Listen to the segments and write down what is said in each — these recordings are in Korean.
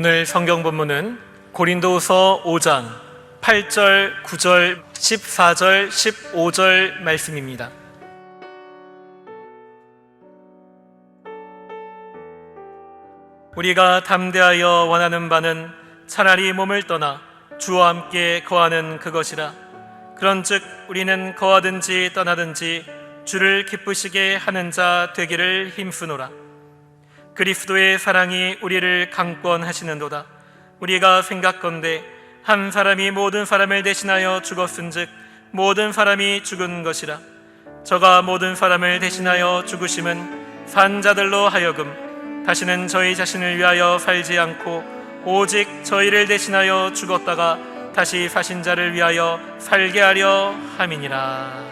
오늘 성경 본문은 고린도후서 5장 8절, 9절, 14절, 15절 말씀입니다. 우리가 담대하여 원하는 바는 차라리 몸을 떠나 주와 함께 거하는 그것이라. 그런즉 우리는 거하든지 떠나든지 주를 기쁘시게 하는 자 되기를 힘쓰노라. 그리스도의 사랑이 우리를 강권하시는도다. 우리가 생각건대 한 사람이 모든 사람을 대신하여 죽었은즉 모든 사람이 죽은 것이라. 저가 모든 사람을 대신하여 죽으심은 산 자들로 하여금 다시는 저희 자신을 위하여 살지 않고 오직 저희를 대신하여 죽었다가 다시 사신 자를 위하여 살게 하려 함이니라.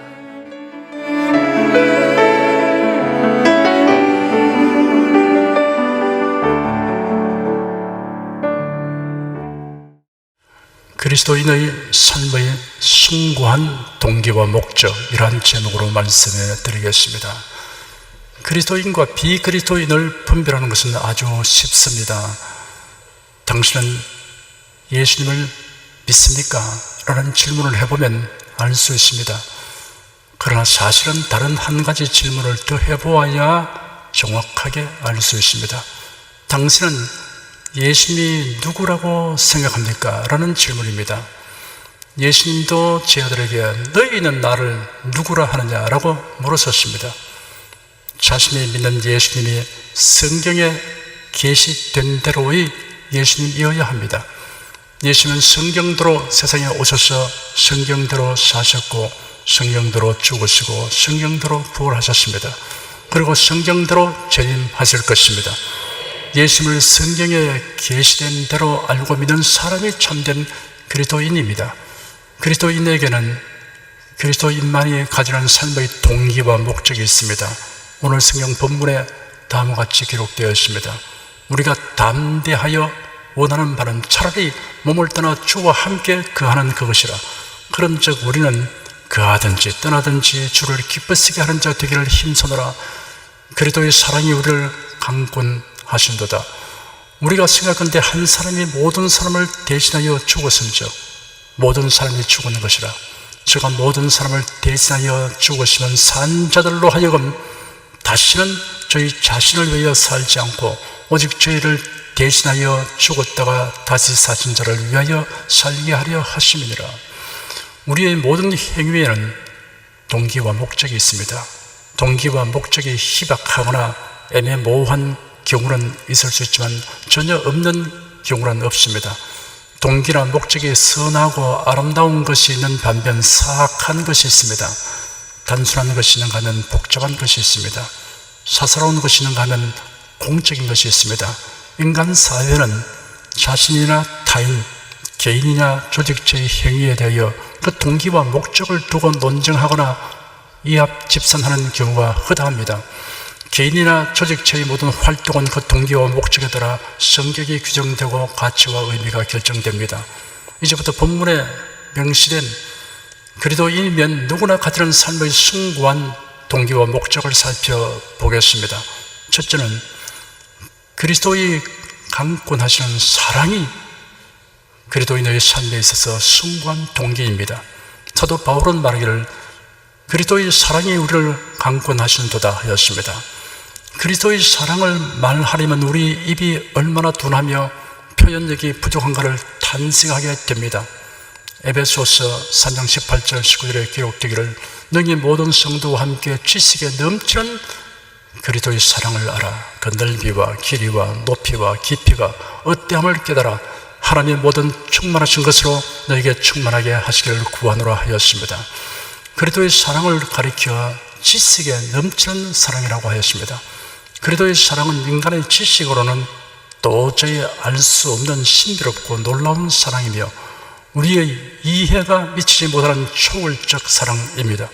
그리스도인의 삶의 숭고한 동기와 목적, 이러한 제목으로 말씀해 드리겠습니다. 그리스도인과 비그리스도인을 분별하는 것은 아주 쉽습니다. 당신은 예수님을 믿습니까? 라는 질문을 해보면 알 수 있습니다. 그러나 사실은 다른 한 가지 질문을 더 해보아야 정확하게 알 수 있습니다. 당신은 예수님이 누구라고 생각합니까? 라는 질문입니다. 예수님도 제 아들에게 너희는 나를 누구라 하느냐라고 물으셨습니다. 자신이 믿는 예수님이 성경에 계시된 대로의 예수님이어야 합니다. 예수님은 성경대로 세상에 오셔서 성경대로 사셨고 성경대로 죽으시고 성경대로 부활하셨습니다. 그리고 성경대로 재림하실 것입니다. 예수님을 성경에 계시된 대로 알고 믿는 사람이 참된 그리스도인입니다. 그리스도인에게는 그리스도인만이 가지는 삶의 동기와 목적이 있습니다. 오늘 성경 본문에 다음과 같이 기록되어 있습니다. 우리가 담대하여 원하는 바는 차라리 몸을 떠나 주와 함께 거하는 그것이라. 그런즉 우리는 거하든지 떠나든지 주를 기쁘시게 하는 자 되기를 힘쓰노라. 그리스도의 사랑이 우리를 강권하신도다. 우리가 생각하는데 한 사람이 모든 사람을 대신하여 죽었은즉 모든 사람이 죽은 것이라. 저가 모든 사람을 대신하여 죽으시면 산 자들로 하여금 다시는 저희 자신을 위하여 살지 않고 오직 저희를 대신하여 죽었다가 다시 사신 자를 위하여 살게 하려 하심이니라. 우리의 모든 행위에는 동기와 목적이 있습니다. 동기와 목적이 희박하거나 애매모호한 경우는 있을 수 있지만 전혀 없는 경우는 없습니다. 동기나 목적이 선하고 아름다운 것이 있는 반면 사악한 것이 있습니다. 단순한 것이 있는가 하면 복잡한 것이 있습니다. 사사로운 것이 있는가 하면 공적인 것이 있습니다. 인간 사회는 자신이나 타인, 개인이나 조직체의 행위에 대하여 그 동기와 목적을 두고 논쟁하거나 이합집산하는 경우가 허다합니다. 개인이나 조직체의 모든 활동은 그 동기와 목적에 따라 성격이 규정되고 가치와 의미가 결정됩니다. 이제부터 본문에 명시된 그리스도인이면 누구나 가지는 삶의 숭고한 동기와 목적을 살펴보겠습니다. 첫째는 그리스도의 강권하시는 사랑이 그리스도인의 삶에 있어서 숭고한 동기입니다. 사도 바울은 말하기를 그리스도의 사랑이 우리를 강권하시는도다 하였습니다. 그리스도의 사랑을 말하려면 우리 입이 얼마나 둔하며 표현력이 부족한가를 탄식하게 됩니다. 에베소서 3장 18절 19절에 기록되기를 너희 모든 성도와 함께 지식에 넘치는 그리스도의 사랑을 알아. 그 넓이와 길이와 높이와 깊이가 어때함을 깨달아 하나님의 모든 충만하신 것으로 너에게 충만하게 하시기를 구하노라 하였습니다. 그리스도의 사랑을 가리켜 지식에 넘치는 사랑이라고 하였습니다. 그리스도의 사랑은 인간의 지식으로는 도저히 알 수 없는 신비롭고 놀라운 사랑이며 우리의 이해가 미치지 못하는 초월적 사랑입니다.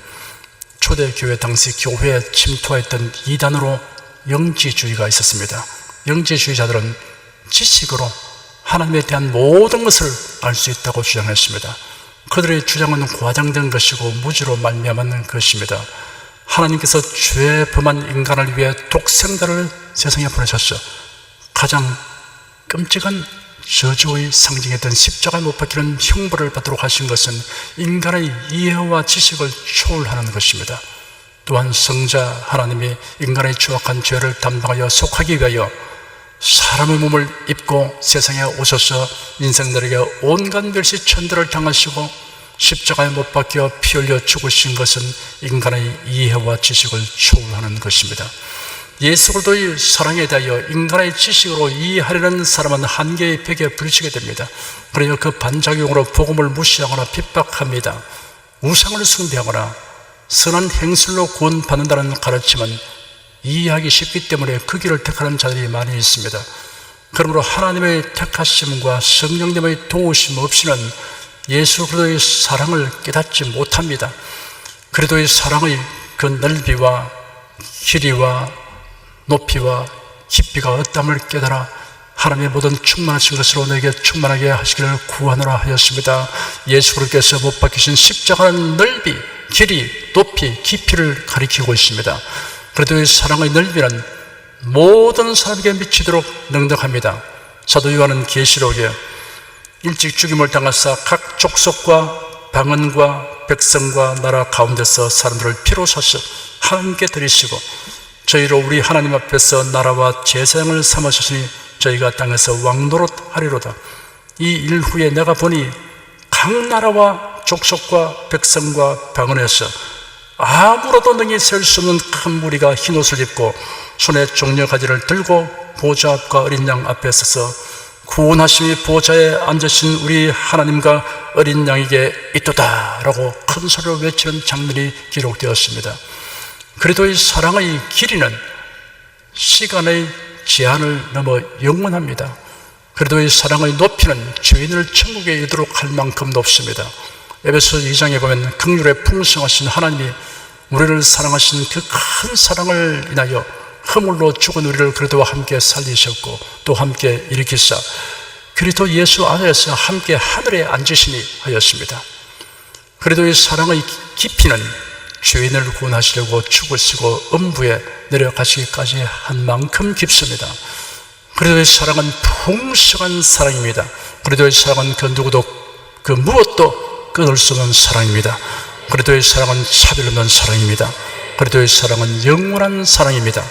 초대교회 당시 교회에 침투했던 이단으로 영지주의가 있었습니다. 영지주의자들은 지식으로 하나님에 대한 모든 것을 알 수 있다고 주장했습니다. 그들의 주장은 과장된 것이고 무지로 말미암은 것입니다. 하나님께서 죄 범한 인간을 위해 독생자를 세상에 보내셨어. 가장 끔찍한 저주의 상징했던 십자가에 못 박히는 형벌을 받도록 하신 것은 인간의 이해와 지식을 초월하는 것입니다. 또한 성자 하나님이 인간의 추악한 죄를 담당하여 속하기 위하여 사람의 몸을 입고 세상에 오셔서 인생들에게 온갖 멸시천대를 당하시고 십자가에 못 박혀 피 흘려 죽으신 것은 인간의 이해와 지식을 초월하는 것입니다. 예수 그리스도의 사랑에 대하여 인간의 지식으로 이해하려는 사람은 한계의 벽에 부딪히게 됩니다. 그러나 그 반작용으로 복음을 무시하거나 핍박합니다. 우상을 숭배하거나 선한 행실로 구원받는다는 가르침은 이해하기 쉽기 때문에 그 길을 택하는 자들이 많이 있습니다. 그러므로 하나님의 택하심과 성령님의 도우심 없이는 예수 그리스도의 사랑을 깨닫지 못합니다. 그리스도의 사랑의 그 넓이와 길이와 높이와 깊이가 어떠함을 깨달아 하나님의 모든 충만하신 것으로 너에게 충만하게 하시기를 구하노라 하였습니다. 예수 그리스도께서 못 박히신 십자가는 넓이, 길이, 높이, 깊이를 가리키고 있습니다. 그리스도의 사랑의 넓이는 모든 사람에게 미치도록 넉넉합니다. 사도 요한은 계시록에 일찍 죽임을 당하사 각 족속과 방언과 백성과 나라 가운데서 사람들을 피로 사셔 함께 들이시고 저희로 우리 하나님 앞에서 나라와 제사장을 삼으셨으니 저희가 땅에서 왕노릇 하리로다. 이 일 후에 내가 보니 각 나라와 족속과 백성과 방언에서 아무로도 능히 셀 수 없는 큰 무리가 흰옷을 입고 손에 종려가지를 들고 보좌 앞과 어린 양 앞에 서서 구원하심이 보좌에 앉으신 우리 하나님과 어린 양에게 있도다 라고 큰 소리로 외치는 장면이 기록되었습니다. 그리스도의 사랑의 길이는 시간의 제한을 넘어 영원합니다. 그리스도의 사랑의 높이는 죄인을 천국에 이르도록 할 만큼 높습니다. 에베소 2장에 보면 긍휼에 풍성하신 하나님이 우리를 사랑하신 그 큰 사랑을 인하여 허물로 죽은 우리를 그리스도와 함께 살리셨고 또 함께 일으키사 그리스도 예수 안에서 함께 하늘에 앉으시니 하였습니다. 그리스도의 사랑의 깊이는 죄인을 구원하시려고 죽으시고 음부에 내려가시기까지 한 만큼 깊습니다. 그리스도의 사랑은 풍성한 사랑입니다. 그리스도의 사랑은 그 누구도 그 무엇도 끊을 수 없는 사랑입니다. 그리스도의 사랑은 차별 없는 사랑입니다. 그리스도의 사랑은 영원한 사랑입니다.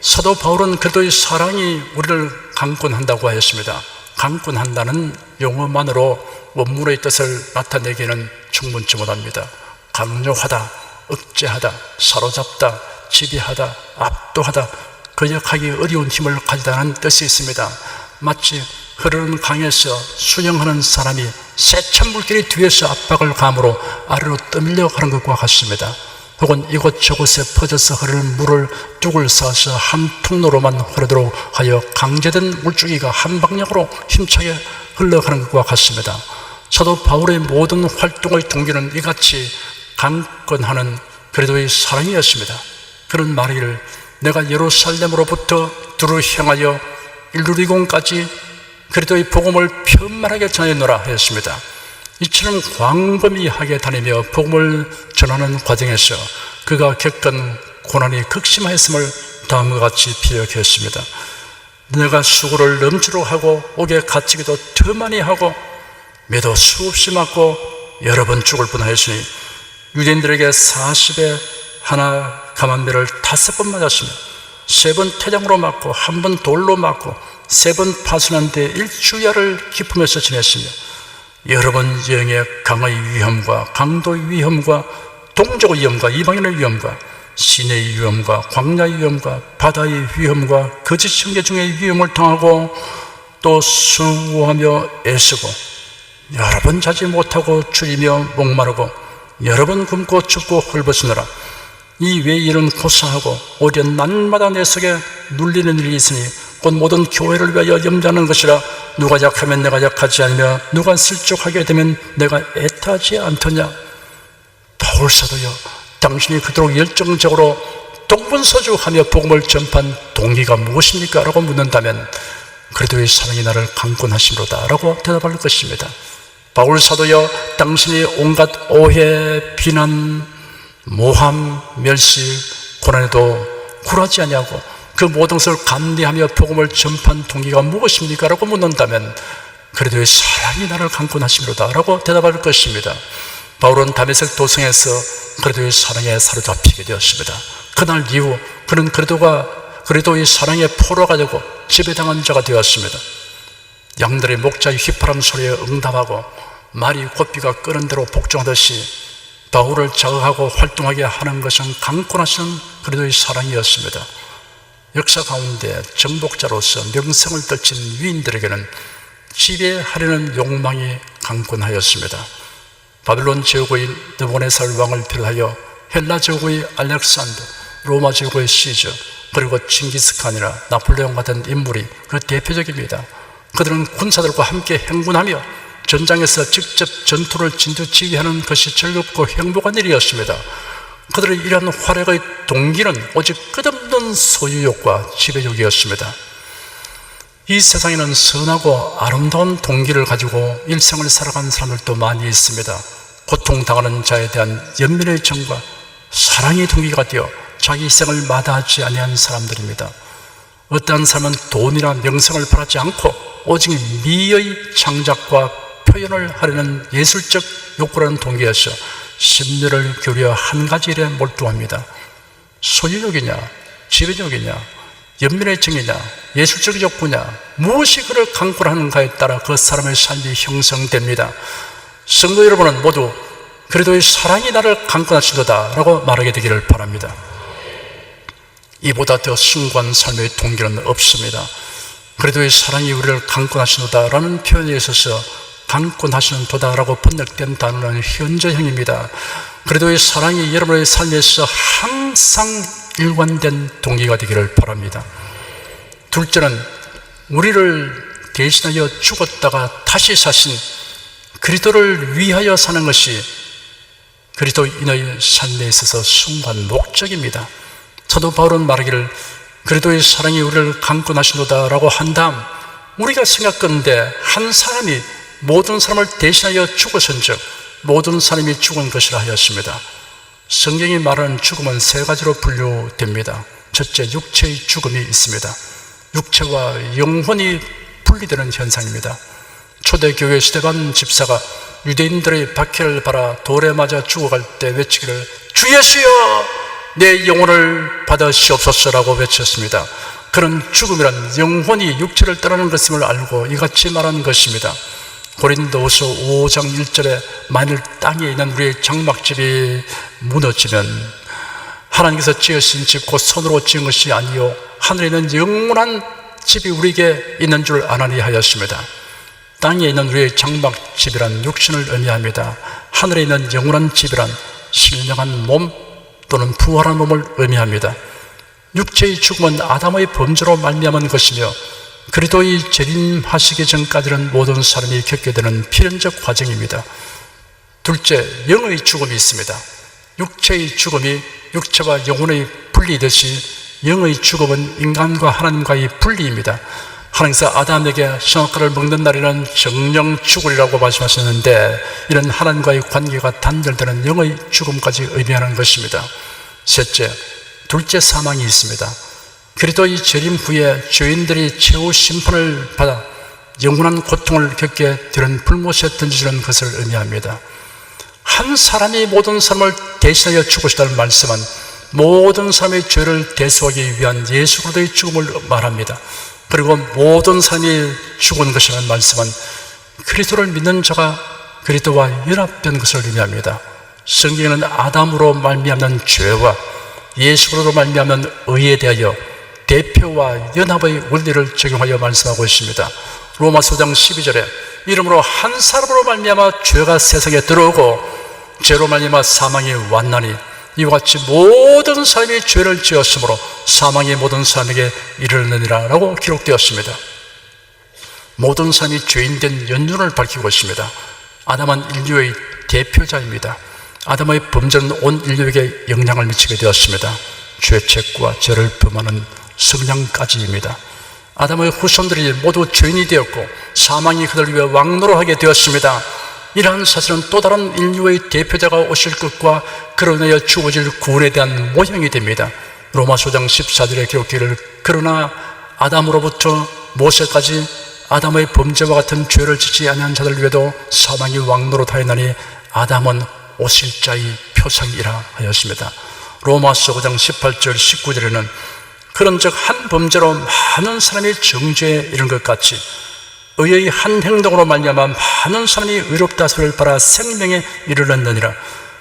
사도 바울은 그리스도의 사랑이 우리를 강권한다고 하였습니다. 강권한다는 용어만으로 원문의 뜻을 나타내기는 충분치 못합니다. 강요하다, 억제하다, 사로잡다, 지배하다, 압도하다, 거역하기 어려운 힘을 가지다는 뜻이 있습니다. 마치 흐르는 강에서 수영하는 사람이 세찬 물길이 뒤에서 압박을 감으로 아래로 떠밀려 가는 것과 같습니다. 혹은 이곳저곳에 퍼져서 흐르는 물을 뚝을 쌓아서 한 통로로만 흐르도록 하여 강제된 물줄기가 한 방향으로 힘차게 흘러가는 것과 같습니다. 사도 바울의 모든 활동의 동기는 이같이 강권하는 그리스도의 사랑이었습니다. 그런 말이를 내가 예루살렘으로부터 두루 향하여 일루리곤까지 그리스도의 복음을 편만하게 전하노라 하였습니다. 이처럼 광범위하게 다니며 복음을 전하는 과정에서 그가 겪은 고난이 극심하였음을 다음과 같이 기억했습니다. 내가 수고를 넘치로 하고 옥에 갇히기도 더 많이 하고 매도 수없이 맞고 여러 번 죽을 뻔하였으니 유대인들에게 40에 하나 감한매를 5번 맞았으며 3번 태장으로 맞고 1번 돌로 맞고 3번 파손한 데 일주야를 기품에서 지냈으며 여러 번 여행의 강의 위험과 강도의 위험과 동족의 위험과 이방인의 위험과 시내의 위험과 광야의 위험과 바다의 위험과 거짓 형제 중의 위험을 당하고 또 수고하며 애쓰고 여러 번 자지 못하고 줄이며 목마르고 여러 번 굶고 춥고 헐벗으느라 이 외의 일은 고사하고 오히려 날마다 내 속에 눌리는 일이 있으니 곧 모든 교회를 위하여 염려하는 것이라. 누가 약하면 내가 약하지 않으며 누가 슬쩍하게 되면 내가 애타지 않더냐. 바울 사도여, 당신이 그토록 열정적으로 동분서주하며 복음을 전파한 동기가 무엇입니까? 라고 묻는다면 그리스도의 사랑이 나를 강권하심로다 라고 대답할 것입니다. 바울 사도여, 당신이 온갖 오해, 비난, 모함, 멸시, 고난에도 굴하지 아니하고 그 모든 것을 감내하며 복음을 전파한 동기가 무엇입니까? 라고 묻는다면 그리스도의 사랑이 나를 강권하심이로다 라고 대답할 것입니다. 바울은 다메섹 도성에서 그리스도의 사랑에 사로잡히게 되었습니다. 그날 이후 그는 그리스도의 사랑에 포로가 되고 지배당한 자가 되었습니다. 양들의 목자의 휘파람 소리에 응답하고 말이 고삐가 끄는 대로 복종하듯이 바울을 자극하고 활동하게 하는 것은 강권하시는 그리스도의 사랑이었습니다. 역사 가운데 정복자로서 명성을 떨친 위인들에게는 지배하려는 욕망이 강권하였습니다. 바빌론 제국의 느부갓네살 왕을 비롯하여 헬라 제국의 알렉산더, 로마 제국의 시저, 그리고 칭기스칸이나 나폴레옹 같은 인물이 그 대표적입니다. 그들은 군사들과 함께 행군하며 전장에서 직접 전투를 진두지휘하는 것이 즐겁고 행복한 일이었습니다. 그들의 이러한 활약의 동기는 오직 끝없는 소유욕과 지배욕이었습니다. 이 세상에는 선하고 아름다운 동기를 가지고 일생을 살아가는 사람들도 많이 있습니다. 고통당하는 자에 대한 연민의 정과 사랑의 동기가 되어 자기 희생을 마다하지 아니한 사람들입니다. 어떠한 사람은 돈이나 명성을 바라지 않고 오직 미의 창작과 표현을 하려는 예술적 욕구라는 동기에서 심려를 기울여 한 가지 일에 몰두합니다. 소유욕이냐, 지배욕이냐, 연민의 정이냐, 예술적 욕구냐, 무엇이 그를 강권하는가에 따라 그 사람의 삶이 형성됩니다. 성도 여러분은 모두 그리스도의 사랑이 나를 강권하시도다 라고 말하게 되기를 바랍니다. 이보다 더 숭고한 삶의 동기는 없습니다. 그리스도의 사랑이 우리를 강권하시도다 라는 표현에 있어서 강권하시는 도다라고 번역된 단어는 현재형입니다. 그리스도의 사랑이 여러분의 삶에서 항상 일관된 동기가 되기를 바랍니다. 둘째는 우리를 대신하여 죽었다가 다시 사신 그리스도를 위하여 사는 것이 그리스도인의 삶에 있어서 숭고한 목적입니다. 사도 바울은 말하기를 그리스도의 사랑이 우리를 강권하시도다 라고 한 다음 우리가 생각하는데 한 사람이 모든 사람을 대신하여 죽으신 즉 모든 사람이 죽은 것이라 하였습니다. 성경이 말하는 죽음은 세 가지로 분류됩니다. 첫째, 육체의 죽음이 있습니다. 육체와 영혼이 분리되는 현상입니다. 초대교회 스데반 집사가 유대인들의 박해를 받아 돌에 맞아 죽어갈 때 외치기를 주 예수여 내 영혼을 받으시옵소서라고 외쳤습니다. 그런 죽음이란 영혼이 육체를 떠나는 것임을 알고 이같이 말하는 것입니다. 고린도후서 5장 1절에 만일 땅에 있는 우리의 장막집이 무너지면 하나님께서 지으신 집 곧 손으로 지은 것이 아니요 하늘에 있는 영원한 집이 우리에게 있는 줄 아나니 하였습니다. 땅에 있는 우리의 장막집이란 육신을 의미합니다. 하늘에 있는 영원한 집이란 신령한 몸 또는 부활한 몸을 의미합니다. 육체의 죽음은 아담의 범죄로 말미암은 것이며 그리스도의 재림하시기 전까지는 모든 사람이 겪게 되는 필연적 과정입니다. 둘째, 영의 죽음이 있습니다. 육체의 죽음이 육체와 영혼의 분리듯이 영의 죽음은 인간과 하나님과의 분리입니다. 하나님께서 아담에게 선악과를 먹는 날에는 정령 죽으리라고 말씀하셨는데 이런 하나님과의 관계가 단절되는 영의 죽음까지 의미하는 것입니다. 셋째, 둘째 사망이 있습니다. 그리스도의 재림 후에 죄인들이 최후 심판을 받아 영원한 고통을 겪게 되는 불못에 던지는 것을 의미합니다. 한 사람이 모든 사람을 대신하여 죽으시다는 말씀은 모든 사람의 죄를 대속하기 위한 예수 그리스도의 죽음을 말합니다. 그리고 모든 사람이 죽은 것이라는 말씀은 그리스도를 믿는 자가 그리스도와 연합된 것을 의미합니다. 성경에는 아담으로 말미암는 죄와 예수 그리스도로 말미암는 의에 대하여 대표와 연합의 원리를 적용하여 말씀하고 있습니다. 로마서 5장 12절에 이러므로 한 사람으로 말미암아 죄가 세상에 들어오고 죄로 말미암아 사망이 왔나니 이와 같이 모든 사람이 죄를 지었으므로 사망이 모든 사람에게 이르느니라 라고 기록되었습니다. 모든 사람이 죄인된 연륜을 밝히고 있습니다. 아담은 인류의 대표자입니다. 아담의 범죄는 온 인류에게 영향을 미치게 되었습니다. 죄책과 죄를 범하는 성량까지입니다. 아담의 후손들이 모두 죄인이 되었고 사망이 그들 위해 왕노릇하게 되었습니다. 이러한 사실은 또 다른 인류의 대표자가 오실 것과 그로 인하여 주어질 구원에 대한 모형이 됩니다. 로마서 5장 14절에 기록되기를 그러나 아담으로부터 모세까지 아담의 범죄와 같은 죄를 짓지 아니한 자들 위에도 사망이 왕노릇하였나니 아담은 오실 자의 표상이라 하였습니다. 로마서 5장 18절 19절에는 그런즉 한 범죄로 많은 사람이 정죄에 이른 것 같이 의의 한 행동으로 말미암아 많은 사람이 의롭다 소리를 받아 생명에 이르렀느니라.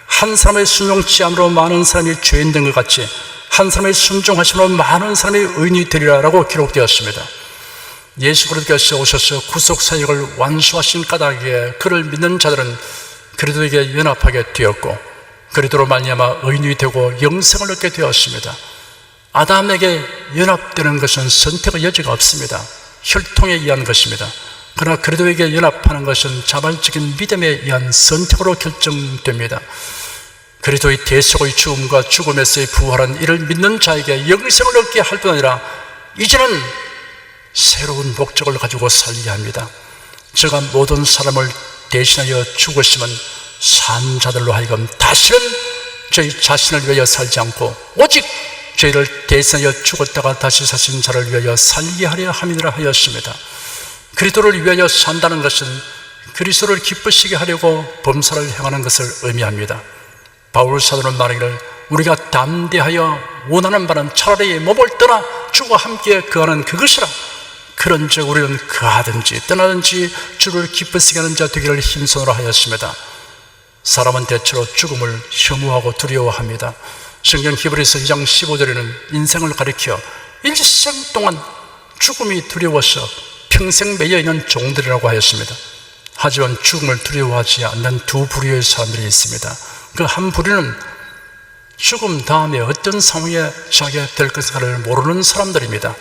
한 사람의 순종치함으로 많은 사람이 죄인 된 것 같이 한 사람의 순종하심으로 많은 사람이 의인이 되리라 라고 기록되었습니다. 예수 그리스도께서 오셔서 구속사역을 완수하신 까닭에 그를 믿는 자들은 그리스도에게 연합하게 되었고 그리스도로 말미암아 의인이 되고 영생을 얻게 되었습니다. 아담에게 연합되는 것은 선택의 여지가 없습니다. 혈통에 의한 것입니다. 그러나 그리스도에게 연합하는 것은 자발적인 믿음에 의한 선택으로 결정됩니다. 그리스도의 대속의 죽음과 죽음에서의 부활은 이를 믿는 자에게 영생을 얻게 할 뿐 아니라 이제는 새로운 목적을 가지고 살게 합니다. 제가 모든 사람을 대신하여 죽으시면 산 자들로 하여금 다시는 저희 자신을 위하여 살지 않고 오직 저희를 대신하여 죽었다가 다시 사신 자를 위하여 살게 하려 함이라 하였습니다. 그리스도를 위하여 산다는 것은 그리스도를 기쁘시게 하려고 범사를 행하는 것을 의미합니다. 바울 사도는 말하기를 우리가 담대하여 원하는 바는 차라리 몸을 떠나 주와 함께 거하는 그것이라. 그런즉 우리는 거하든지 떠나든지 주를 기쁘시게 하는 자 되기를 힘쓰노라 하였습니다. 사람은 대체로 죽음을 혐오하고 두려워합니다. 성경 히브리서 2장 15절에는 인생을 가리켜 일생 동안 죽음이 두려워서 평생 매여있는 종들이라고 하였습니다. 하지만 죽음을 두려워하지 않는 두 부류의 사람들이 있습니다. 그 한 부류는 죽음 다음에 어떤 상황에 처하게 될 것을 모르는 사람들입니다.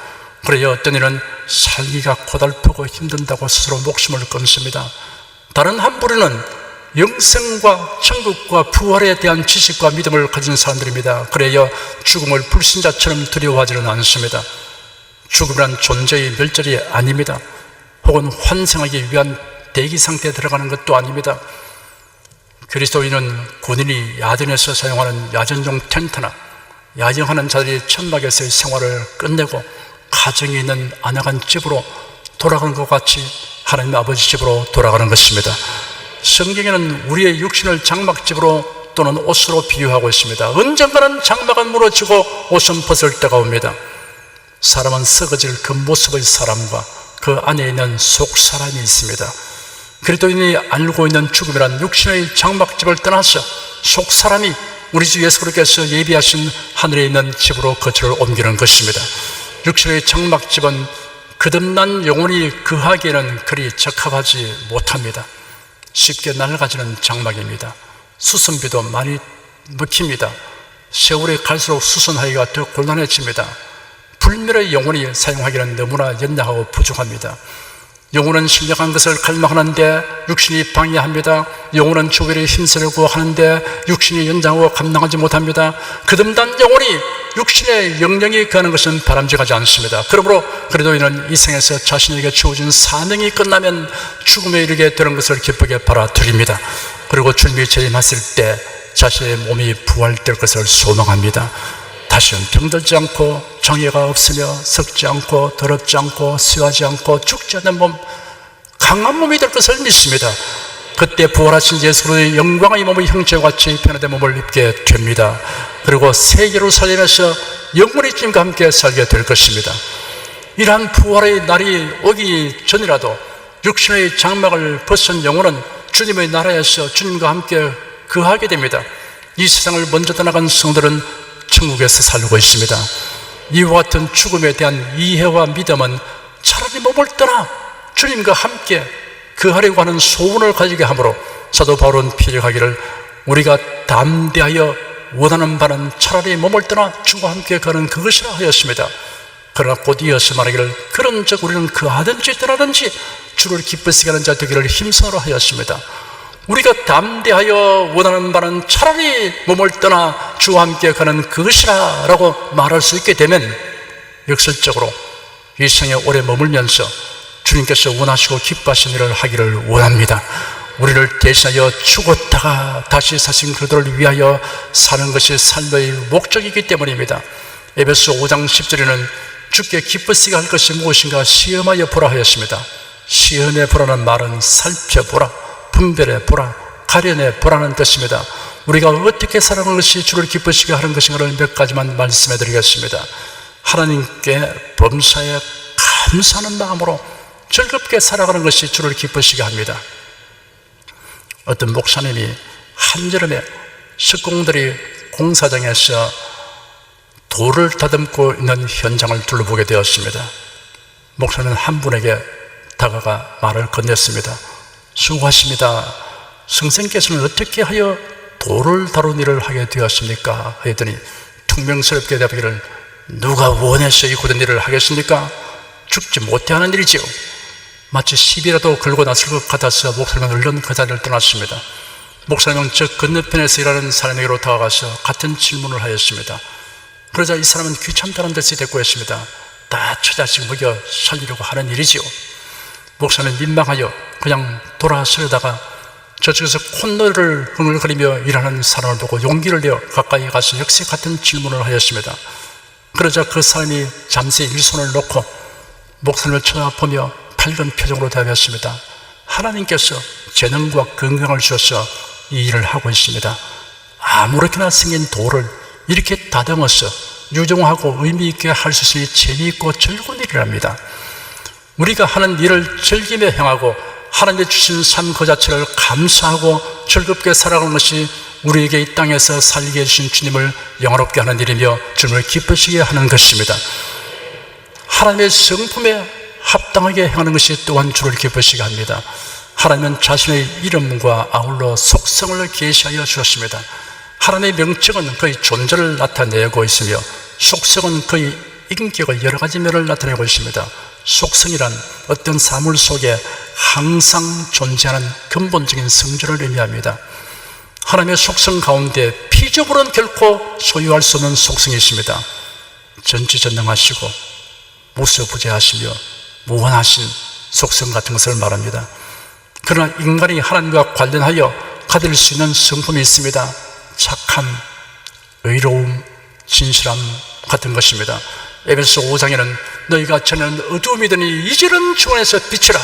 그래야 어떤 이는 살기가 고달프고 힘든다고 스스로 목숨을 끊습니다. 다른 한 부류는 영생과 천국과 부활에 대한 지식과 믿음을 가진 사람들입니다. 그래야 죽음을 불신자처럼 두려워하지는 않습니다. 죽음이란 존재의 멸절이 아닙니다. 혹은 환생하기 위한 대기 상태에 들어가는 것도 아닙니다. 그리스도인은 군인이 야전에서 사용하는 야전용 텐트나 야영하는 자들이 천막에서의 생활을 끝내고 가정에 있는 아내간 집으로 돌아가는 것 같이 하나님 아버지 집으로 돌아가는 것입니다. 성경에는 우리의 육신을 장막집으로 또는 옷으로 비유하고 있습니다. 언젠가는 장막은 무너지고 옷은 벗을 때가 옵니다. 사람은 썩어질 그 모습의 사람과 그 안에 있는 속 사람이 있습니다. 그리스도인이 알고 있는 죽음이란 육신의 장막집을 떠나서 속 사람이 우리 주 예수 그리스도께서 예비하신 하늘에 있는 집으로 거처를 옮기는 것입니다. 육신의 장막집은 거듭난 영혼이 거하기에는 그리 적합하지 못합니다. 쉽게 낡아지는 장막입니다. 수선비도 많이 먹힙니다. 세월이 갈수록 수선하기가 더 곤란해집니다. 불멸의 영혼이 사용하기는 너무나 연약하고 부족합니다. 영혼은 신령한 것을 갈망하는데 육신이 방해합니다. 영혼은 조회를 힘쓰려고 하는데 육신이 연장하고 감당하지 못합니다. 거듭난 영혼이 육신의 영령이 거하는 것은 바람직하지 않습니다. 그러므로 그리스도인은 이 생에서 자신에게 주어진 사명이 끝나면 죽음에 이르게 되는 것을 기쁘게 바라드립니다. 그리고 주님이 재림하실 때 자신의 몸이 부활될 것을 소망합니다. 다시는 병들지 않고 정예가 없으며 썩지 않고 더럽지 않고 쇠하지 않고 죽지 않는 몸, 강한 몸이 될 것을 믿습니다. 그때 부활하신 예수 그리스도의 영광의 몸의 형체와 같이 변화된 몸을 입게 됩니다. 그리고 새 예루살렘에서 영원히 주님과 함께 살게 될 것입니다. 이러한 부활의 날이 오기 전이라도 육신의 장막을 벗은 영혼은 주님의 나라에서 주님과 함께 거하게 됩니다. 이 세상을 먼저 떠나간 성들은 천국에서 살고 있습니다. 이와 같은 죽음에 대한 이해와 믿음은 차라리 몸을 떠나 주님과 함께 거하려고 하는 소원을 가지게 하므로 사도 바울은 피력하기를 우리가 담대하여 원하는 바는 차라리 몸을 떠나 주와 함께 가는 그것이라 하였습니다. 그러나 곧 이어서 말하기를 그런즉 우리는 거하든지 떠나든지 주를 기쁘시게 하는 자 되기를 힘쓰노라 하였습니다. 우리가 담대하여 원하는 바는 차라리 몸을 떠나 주와 함께 가는 그것이라 라고 말할 수 있게 되면 역설적으로 이 생에 오래 머물면서 주님께서 원하시고 기뻐하시는 일을 하기를 원합니다. 우리를 대신하여 죽었다가 다시 사신 그들을 위하여 사는 것이 삶의 목적이기 때문입니다. 에베소 5장 10절에는 주께 기쁘시게 할 것이 무엇인가 시험하여 보라 하였습니다. 시험해 보라는 말은 살펴보라, 분별해 보라, 가려내 보라는 뜻입니다. 우리가 어떻게 살아가는 것이 주를 기쁘시게 하는 것인가를 몇 가지만 말씀해 드리겠습니다. 하나님께 범사에 감사하는 마음으로 즐겁게 살아가는 것이 주를 기쁘시게 합니다. 어떤 목사님이 한여름에 석공들이 공사장에서 돌을 다듬고 있는 현장을 둘러보게 되었습니다. 목사님은 한 분에게 다가가 말을 건넸습니다. 수고하십니다. 선생께서는 어떻게 하여 돌을 다루는 일을 하게 되었습니까? 했더니 퉁명스럽게 대답하기를, 누가 원해서 이 고된 일을 하겠습니까? 죽지 못해 하는 일이지요. 마치 시비라도 걸고 났을 것 같아서 목사님은 얼른 그 자리를 떠났습니다. 목사님은 저 건너편에서 일하는 사람에게로 다가가서 같은 질문을 하였습니다. 그러자 이 사람은 귀찮다는 듯이 대꾸했습니다. 다 처자식 먹여 살리려고 하는 일이지요. 목사는 민망하여 그냥 돌아서려다가 저쪽에서 콧노래를 흥얼거리며 일하는 사람을 보고 용기를 내어 가까이 가서 역시 같은 질문을 하였습니다. 그러자 그 사람이 잠시 일손을 놓고 목사님을 쳐다보며 밝은 표정으로 대답했습니다. 하나님께서 재능과 건강을 주셔서 이 일을 하고 있습니다. 아무렇게나 생긴 돌을 이렇게 다듬어서 유용하고 의미 있게 할 수 있으니 재미있고 즐거운 일이랍니다. 우리가 하는 일을 즐기며 행하고 하나님이 주신 삶 그 자체를 감사하고 즐겁게 살아가는 것이 우리에게 이 땅에서 살게 해주신 주님을 영화롭게 하는 일이며 주님을 기쁘시게 하는 것입니다. 하나님의 성품에 합당하게 행하는 것이 또한 주를 기쁘시게 합니다. 하나님은 자신의 이름과 아울러 속성을 계시하여 주셨습니다. 하나님의 명칭은 그의 존재를 나타내고 있으며 속성은 그의 인격의 여러 가지 면을 나타내고 있습니다. 속성이란 어떤 사물 속에 항상 존재하는 근본적인 성질을 의미합니다. 하나님의 속성 가운데 피적으로는 결코 소유할 수 없는 속성이 있습니다. 전지전능하시고 무소부재하시며 무한하신 속성 같은 것을 말합니다. 그러나 인간이 하나님과 관련하여 가질 수 있는 성품이 있습니다. 착함, 의로움, 진실함 같은 것입니다. 에베소 5장에는 너희가 전에는 어두움이더니 이제는 주 안에서 빛이라,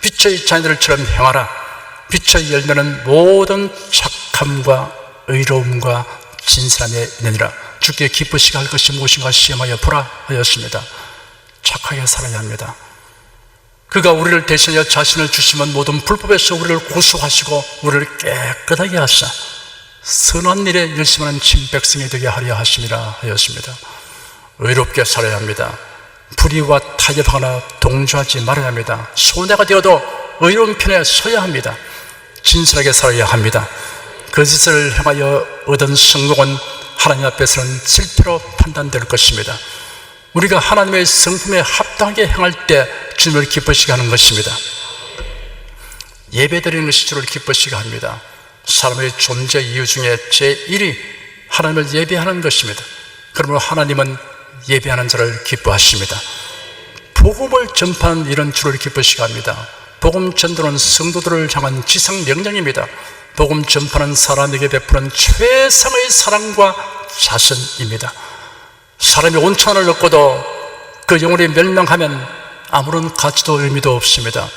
빛의 자녀들처럼 행하라. 빛의 열매는 모든 착함과 의로움과 진실함에 있느니라. 주께 기쁘시게 할 것이 무엇인가 시험하여 보라 하였습니다. 착하게 살아야 합니다. 그가 우리를 대신하여 자신을 주시면 모든 불법에서 우리를 구속하시고 우리를 깨끗하게 하사 선한 일에 열심하는 친백성이 되게 하려 하심이라 하였습니다. 의롭게 살아야 합니다. 불의와 타협하거나 동조하지 말아야 합니다. 손해가 되어도 의로운 편에 서야 합니다. 진실하게 살아야 합니다. 거짓을 행하여 얻은 성공은 하나님 앞에서는 실패로 판단될 것입니다. 우리가 하나님의 성품에 합당하게 행할 때 주님을 기쁘시게 하는 것입니다. 예배드리는 것이 주를 기쁘시게 합니다. 사람의 존재 이유 중에 제1이 하나님을 예배하는 것입니다. 그러므로 하나님은 예배하는 자를 기뻐하십니다. 복음을 전파하는 일은 주를 기쁘시게 합니다. 복음 전도는 성도들을 향한 지상 명령입니다. 복음 전파는 사람에게 베푸는 최상의 사랑과 자선입니다. 사람이 온천을 얻고도 그 영혼이 멸망하면 아무런 가치도 의미도 없습니다.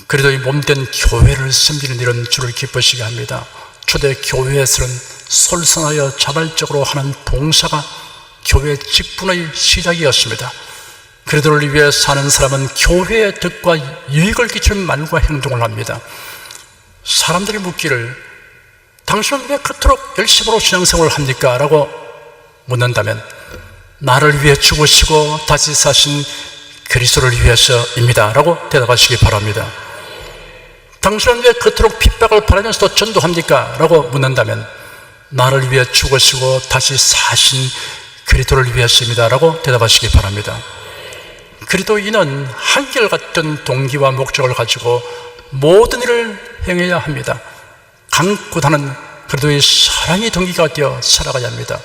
그래도 이 몸된 교회를 섬기는 일은 주를 기쁘시게 합니다. 초대 교회에서는 솔선하여 자발적으로 하는 봉사가 교회 직분의 시작이었습니다. 그리스도를 위해 사는 사람은 교회의 덕과 유익을 끼치는 말과 행동을 합니다. 사람들이 묻기를 당신은 왜 그토록 열심으로 신앙생활을 합니까? 라고 묻는다면 나를 위해 죽으시고 다시 사신 그리스도를 위해서입니다 라고 대답하시기 바랍니다. 당신은 왜 그토록 핍박을 받으면서도 전도합니까? 라고 묻는다면 나를 위해 죽으시고 다시 사신 그리스도를 위해서입니다 라고 대답하시기 바랍니다. 그리스도인은 한결같은 동기와 목적을 가지고 모든 일을 행해야 합니다. 강구하는 그리스도의 사랑의 동기가 되어 살아가야 합니다.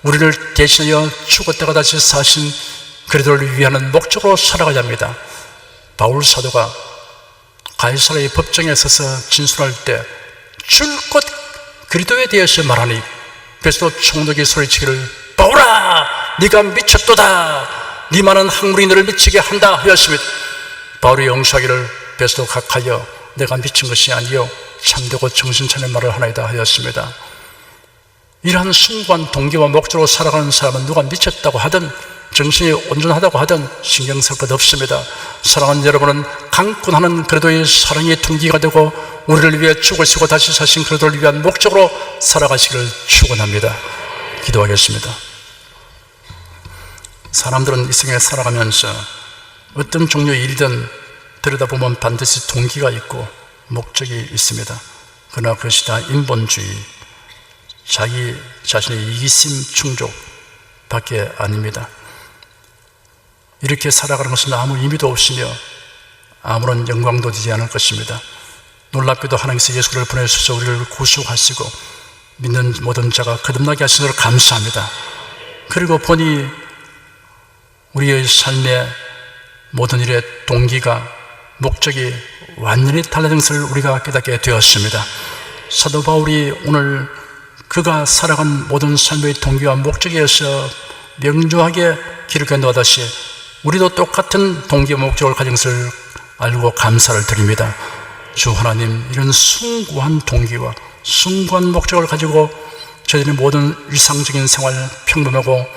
우리를 대신하여 죽었다가 다시 사신 그리스도를 위하는 목적으로 살아가야 합니다. 바울 사도가 가이사랴의 법정에 서서 진술할 때 줄곧 그리스도에 대해서 말하니 베드로 총독이 소리치기를 바울아 네가 미쳤도다. 네 많은 학문이 너를 미치게 한다 하였습니다. 바울이 용서하기를 베스도 각하여 내가 미친 것이 아니요 참되고 정신차린 말을 하나이다 하였습니다. 이러한 숭고한 동기와 목적으로 살아가는 사람은 누가 미쳤다고 하든 정신이 온전하다고 하든 신경 쓸 것 없습니다. 사랑하는 여러분은 강권하는 그리스도의 사랑의 둥기가 되고 우리를 위해 죽으시고 다시 사신 그리스도를 위한 목적으로 살아가시기를 축원합니다. 기도하겠습니다. 사람들은 이 생에 살아가면서 어떤 종류의 일이든 들여다보면 반드시 동기가 있고 목적이 있습니다. 그러나 그것이 다 인본주의, 자기 자신의 이기심 충족밖에 아닙니다. 이렇게 살아가는 것은 아무 의미도 없으며 아무런 영광도 되지 않을 것입니다. 놀랍게도 하나님께서 예수를 보내주셔서 우리를 구속하시고 믿는 모든 자가 거듭나게 하신 것을 감사합니다. 그리고 보니 우리의 삶의 모든 일의 동기가 목적이 완전히 달라진 것을 우리가 깨닫게 되었습니다. 사도 바울이 오늘 그가 살아간 모든 삶의 동기와 목적에서 명료하게 기록해 놓았듯이 우리도 똑같은 동기와 목적을 가진 것을 알고 감사를 드립니다. 주 하나님, 이런 숭고한 동기와 숭고한 목적을 가지고 저희들의 모든 일상적인 생활, 평범하고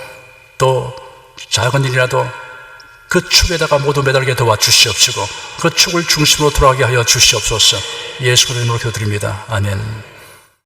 또 작은 일이라도 그 축에다가 모두 매달게 도와주시옵시고 그 축을 중심으로 돌아가게 하여 주시옵소서. 예수 그리스도의 이름으로 기도드립니다. 아멘.